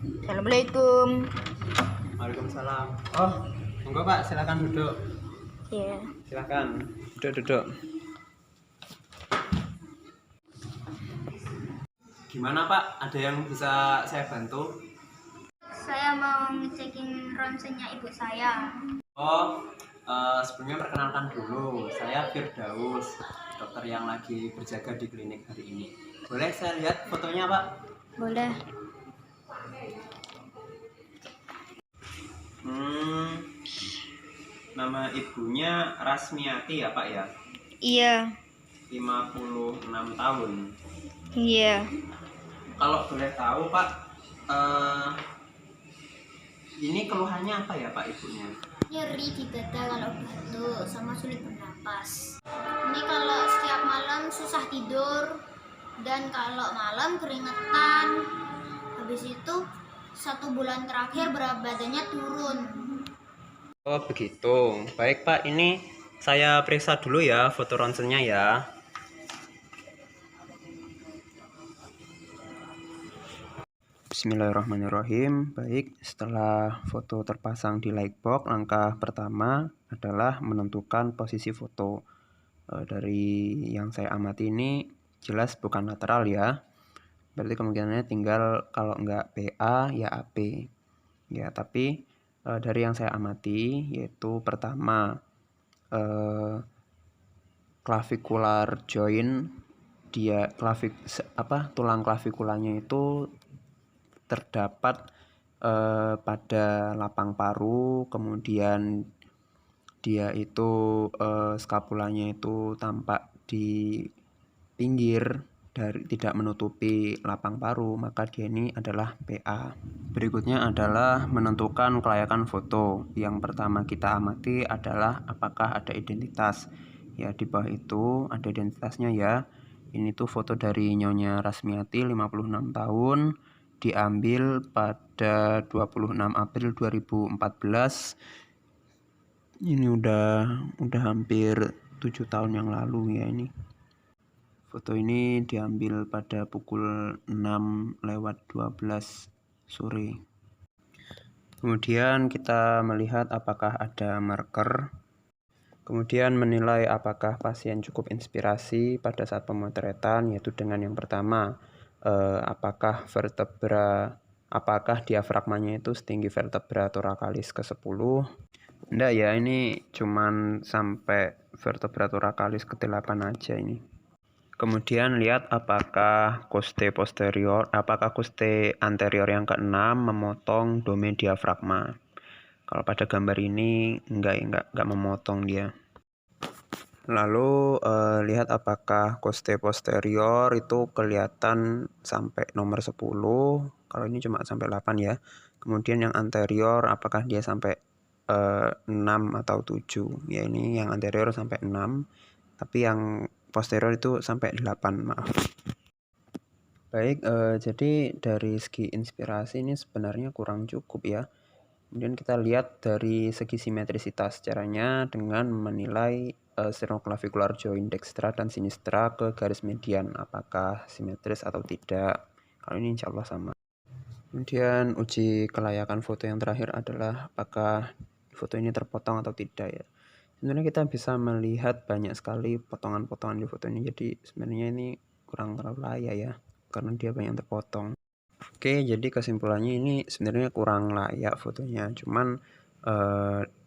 Assalamualaikum. Waalaikumsalam. Oh, monggo Pak, silakan duduk. Iya. Silakan duduk. Gimana Pak? Ada yang bisa saya bantu? Saya mau ngecekin ronsennya ibu saya. Oh, sebelumnya perkenalkan dulu, saya Firdaus, dokter yang lagi berjaga di klinik hari ini. Boleh saya lihat fotonya Pak? Boleh. Nama ibunya Rasmiati ya Pak ya? Iya. 56 tahun. Iya. Kalau boleh tahu Pak, ini keluhannya apa ya Pak ibunya? Nyeri di dada kalau batuk sama sulit bernapas. Ini kalau setiap malam susah tidur dan kalau malam keringetan. Habis itu 1 bulan terakhir berat badannya turun. Oh begitu. Baik Pak, ini saya periksa dulu ya foto ronsennya ya. Bismillahirrahmanirrahim. Baik, setelah foto terpasang di lightbox, langkah pertama adalah menentukan posisi foto. Dari yang saya amati ini jelas bukan lateral ya. Berarti kemungkinannya tinggal kalau nggak PA ya AP. Ya, tapi dari yang saya amati yaitu pertama clavicular joint, dia tulang klavikulanya itu terdapat pada lapang paru, kemudian dia itu skapulanya itu tampak di pinggir dari tidak menutupi lapang paru, maka dia ini adalah PA. Berikutnya adalah menentukan kelayakan foto. Yang pertama kita amati adalah apakah ada identitas. Ya, di bawah itu ada identitasnya ya. Ini tuh foto dari Nyonya Rasmiati 56 tahun, diambil pada 26 April 2014. Ini udah hampir 7 tahun yang lalu ya ini. Foto ini diambil pada pukul 6:12 sore. Kemudian kita melihat apakah ada marker. Kemudian menilai apakah pasien cukup inspirasi pada saat pemotretan, yaitu dengan yang pertama, apakah diafragmanya itu setinggi vertebra thoracalis ke-10. Enggak ya, ini cuman sampai vertebra thoracalis ke-8 aja ini. Kemudian lihat apakah koste anterior yang ke-6 memotong domain diafragma. Kalau pada gambar ini enggak memotong dia. Lalu lihat apakah koste posterior itu kelihatan sampai nomor 10. Kalau ini cuma sampai 8 ya. Kemudian yang anterior apakah dia sampai 6 atau 7. Ya ini yang anterior sampai 6. Tapi yang posterior itu sampai 8, maaf. Baik, jadi dari segi inspirasi ini sebenarnya kurang cukup ya. Kemudian kita lihat dari segi simetrisitas, caranya dengan menilai sternoclavicular joint dextra dan sinistra ke garis median, apakah simetris atau tidak. Kalau ini insya Allah sama. Kemudian uji kelayakan foto yang terakhir adalah apakah foto ini terpotong atau tidak ya. Sebenarnya kita bisa melihat banyak sekali potongan-potongan di foto ini, jadi sebenarnya ini kurang terlalu layak ya, karena dia banyak terpotong. Oke, jadi kesimpulannya ini sebenarnya kurang layak fotonya, cuman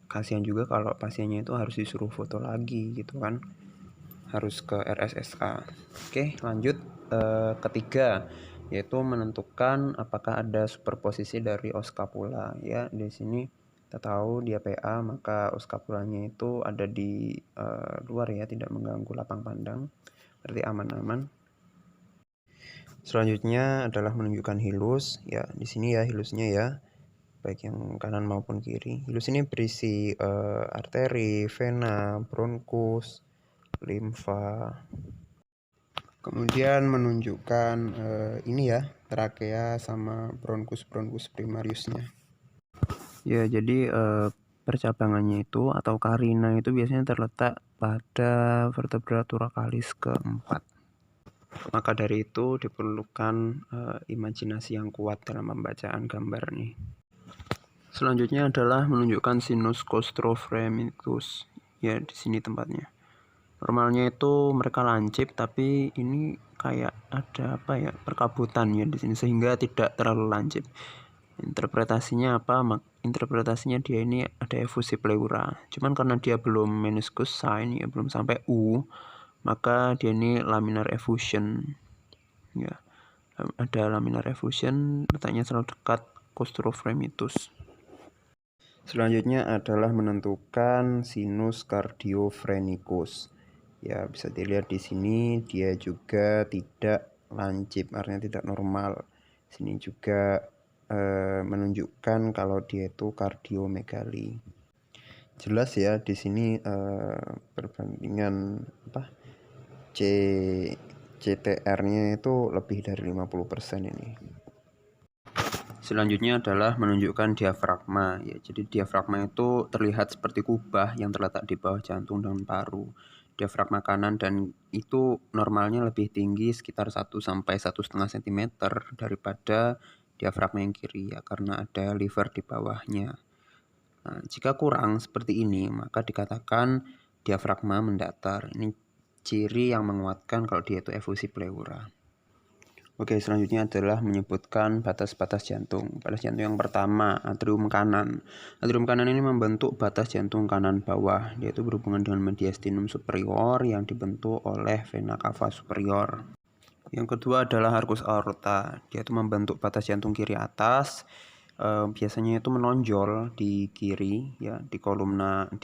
kasihan juga kalau pasiennya itu harus disuruh foto lagi gitu kan, harus ke RSSA. Oke, lanjut ketiga, yaitu menentukan apakah ada superposisi dari oskapula ya. Di sini kita tahu dia PA, maka oskapulanya itu ada di luar ya, tidak mengganggu lapang pandang, berarti aman-aman. Selanjutnya adalah menunjukkan hilus ya, di sini ya hilusnya ya, baik yang kanan maupun kiri. Hilus ini berisi arteri, vena, bronkus, limfa. Kemudian menunjukkan ini ya, trakea sama bronkus primariusnya. Ya, jadi percabangannya itu atau karina itu biasanya terletak pada vertebra thoracalis ke-4. Maka dari itu diperlukan imajinasi yang kuat dalam pembacaan gambar nih. Selanjutnya adalah menunjukkan sinus claustrophrenikus. Ya, di sini tempatnya. Normalnya itu mereka lancip, tapi ini kayak ada apa ya, perkabutan ya di sini sehingga tidak terlalu lancip. Interpretasinya apa? Interpretasinya dia ini ada efusi pleura. Cuman karena dia belum meniscus sign ya, belum sampai U, maka dia ini laminar effusion. Ya, ada laminar effusion, letaknya selalu dekat claustrophrenitus. Selanjutnya adalah menentukan sinus cardiophrenikus. Ya, bisa dilihat di sini dia juga tidak lancip, artinya tidak normal. Sini juga menunjukkan kalau dia itu kardiomegali. Jelas ya di sini perbandingan CTR-nya itu lebih dari 50% ini. Selanjutnya adalah menunjukkan diafragma ya. Jadi diafragma itu terlihat seperti kubah yang terletak di bawah jantung dan paru. Diafragma kanan dan itu normalnya lebih tinggi sekitar 1 sampai 1,5 cm daripada diafragma yang kiri ya, karena ada liver di bawahnya. Nah, jika kurang seperti ini maka dikatakan diafragma mendatar. Ini ciri yang menguatkan kalau dia itu efusi pleura. Oke, selanjutnya adalah menyebutkan batas-batas jantung. Batas jantung yang pertama, atrium kanan. Atrium kanan ini membentuk batas jantung kanan bawah. Dia itu berhubungan dengan mediastinum superior yang dibentuk oleh vena cava superior. Yang kedua adalah arcus aorta. Dia itu membentuk batas jantung kiri atas. Biasanya itu menonjol di kiri, ya, di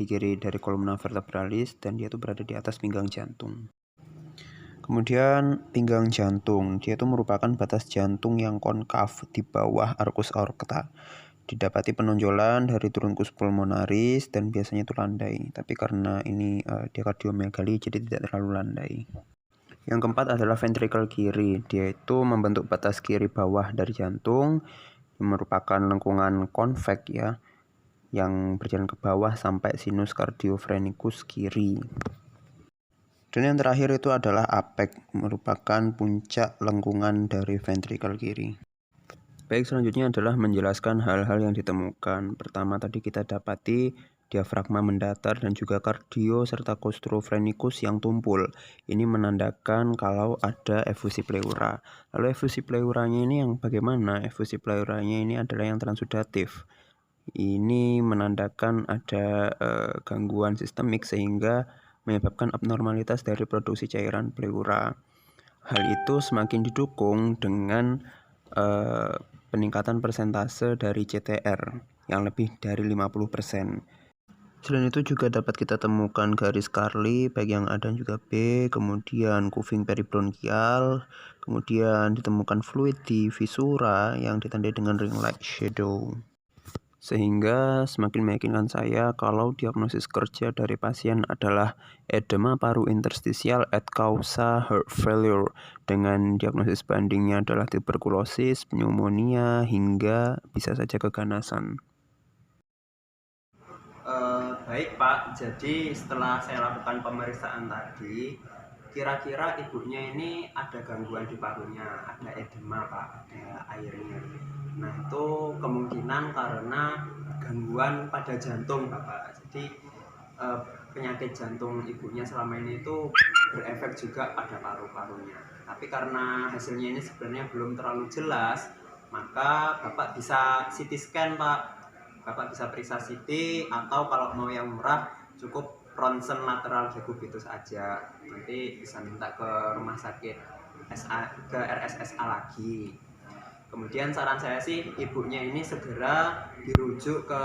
kiri dari kolumna vertebralis, dan dia itu berada di atas pinggang jantung. Kemudian pinggang jantung, dia itu merupakan batas jantung yang konkav di bawah arcus aorta. Didapati penonjolan dari truncus pulmonaris dan biasanya itu landai. Tapi karena ini dia kardiomegali jadi tidak terlalu landai. Yang keempat adalah ventricle kiri. Dia itu membentuk batas kiri bawah dari jantung, yang merupakan lengkungan konveks ya, yang berjalan ke bawah sampai sinus cardiophrenikus kiri. Dan yang terakhir itu adalah apex, merupakan puncak lengkungan dari ventricle kiri. Baik, selanjutnya adalah menjelaskan hal-hal yang ditemukan. Pertama tadi kita dapati diafragma mendatar dan juga kardio serta claustrophrenikus yang tumpul. Ini menandakan kalau ada efusi pleura. Lalu efusi pleuranya ini yang bagaimana? Efusi pleuranya ini adalah yang transudatif. Ini menandakan ada gangguan sistemik sehingga menyebabkan abnormalitas dari produksi cairan pleura. Hal itu semakin didukung dengan peningkatan persentase dari CTR yang lebih dari 50%. Selain itu juga dapat kita temukan garis Carli baik yang A dan juga B, kemudian cuffing peribronkial, kemudian ditemukan fluid di visura yang ditandai dengan ring light shadow. Sehingga semakin meyakinkan saya kalau diagnosis kerja dari pasien adalah edema paru interstisial at causa heart failure, dengan diagnosis bandingnya adalah tuberkulosis, pneumonia, hingga bisa saja keganasan. Baik Pak, jadi setelah saya lakukan pemeriksaan tadi, kira-kira ibunya ini ada gangguan di parunya, ada edema Pak, ada airnya. Nah itu kemungkinan karena gangguan pada jantung Bapak. Jadi penyakit jantung ibunya selama ini itu berefek juga pada paru-parunya. Tapi karena hasilnya ini sebenarnya belum terlalu jelas, maka Bapak bisa CT scan Pak. Bapak bisa periksa CT, atau kalau mau yang murah cukup ronsen lateral decubitus aja. Nanti bisa minta ke rumah sakit ke RSSA lagi. Kemudian saran saya sih ibunya ini segera dirujuk ke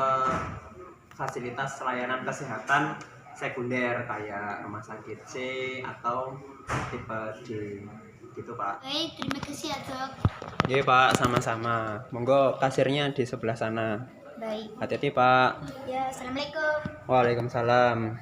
fasilitas layanan kesehatan sekunder kayak rumah sakit C atau tipe D gitu Pak. Baik, terima kasih ya dok. Iya Pak, sama-sama. Monggo kasirnya di sebelah sana. Baik. Hati-hati Pak. Ya, assalamualaikum. Waalaikumsalam.